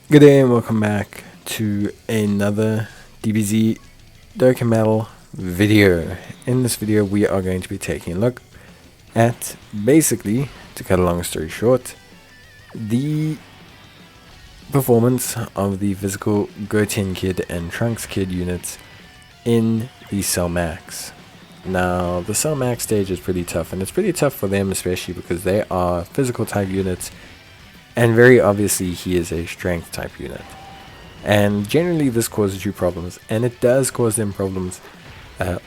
Good day and welcome back to another DBZ Dokkan Battle video. In this video we are going to be taking a look at, basically, to cut a long story short, the performance of the physical Goten Kid and Trunks Kid units in the Cell Max. Now the Cell Max stage is pretty tough, and it's pretty tough for them especially because they are physical type units. And very obviously he is a strength type unit. And generally this causes you problems. And it does cause them problems.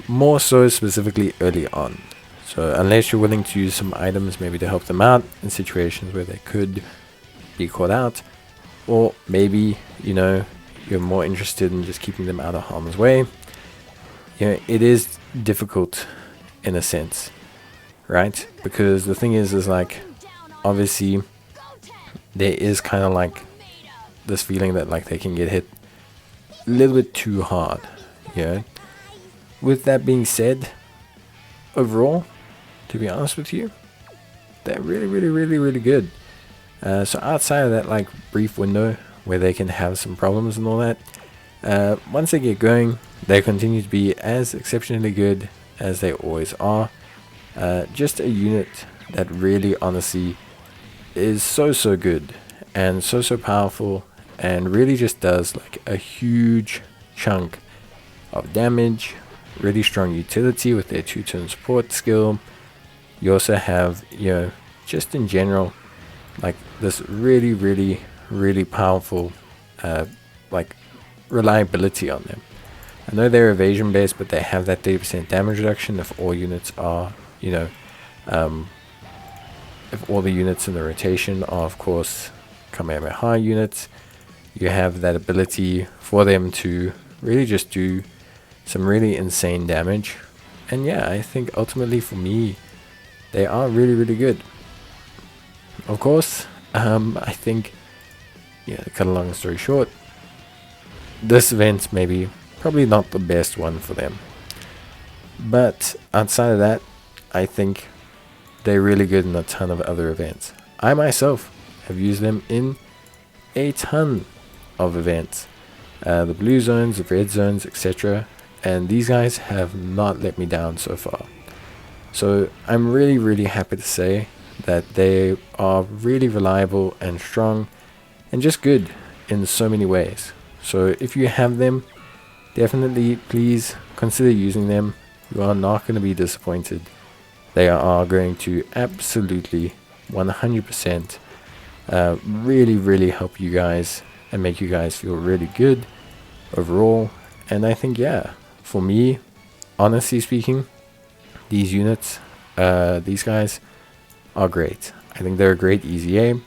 More so specifically early on. So unless you're willing to use some items maybe to help them out in situations where they could be caught out. Or maybe, you're more interested in just keeping them out of harm's way. It is difficult in a sense. Right? Because the thing is like, obviously, there is kind of like this feeling that like they can get hit a little bit too hard. With that being said, overall, to be honest with you, they're really good. So outside of that like brief window where they can have some problems and all that, once they get going, they continue to be as exceptionally good as they always are. Just a unit that really honestly is so good and so powerful, and really just does like a huge chunk of damage. Really strong utility with their 2-turn support skill. You also have, just in general, like this really powerful like reliability on them. I know they're evasion based, but they have that 30% damage reduction if all units are, if all the units in the rotation are, of course, Kamehameha units. You have that ability for them to really just do some really insane damage. And yeah, I think ultimately for me, they are really good. Of course, I think, to cut a long story short, this event's probably not the best one for them. But outside of that, I think they're really good in a ton of other events. I myself have used them in a ton of events. The blue zones, the red zones, etc. And these guys have not let me down so far. So I'm really happy to say that they are really reliable and strong and just good in so many ways. So if you have them, definitely please consider using them. You are not going to be disappointed. They are going to absolutely 100% really help you guys and make you guys feel really good overall. And I think, for me, honestly speaking, these units, these guys are great. I think they're a great easy aim.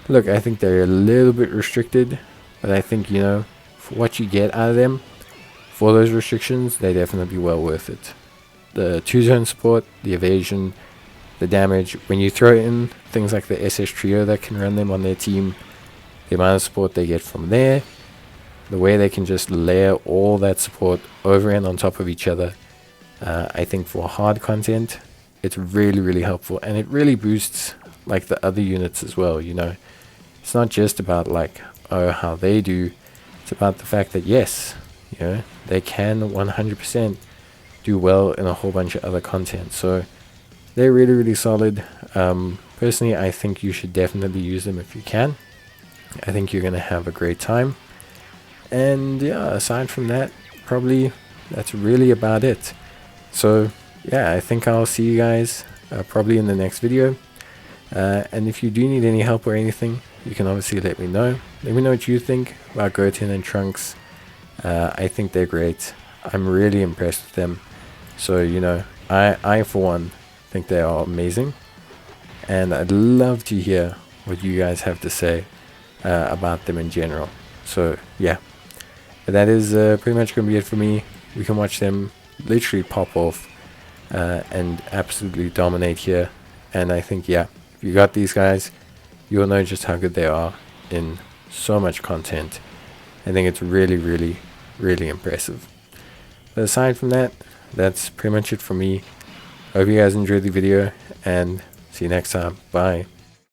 Look, I think they're a little bit restricted, but I think, for what you get out of them, for those restrictions, they're definitely well worth it. The 2-zone support, the evasion, the damage, when you throw in things like the SS Trio that can run them on their team, the amount of support they get from there, the way they can just layer all that support over and on top of each other, I think for hard content, it's really helpful, and it really boosts like the other units as well. It's not just about like, how they do, it's about the fact that yes, they can 100% do well in a whole bunch of other content. So they're really solid. Personally, I think you should definitely use them if you can. I think you're going to have a great time. And aside from that, probably that's really about it. So I think I'll see you guys probably in the next video. And if you do need any help or anything, you can obviously let me know. Let me know what you think about Goten and Trunks. I think they're great. I'm really impressed with them. So, I for one think they are amazing. And I'd love to hear what you guys have to say about them in general. So, but that is pretty much going to be it for me. We can watch them literally pop off and absolutely dominate here. And I think, if you got these guys, you'll know just how good they are in so much content. I think it's really impressive. But aside from that, that's pretty much it for me. I hope you guys enjoyed the video, and see you next time. Bye.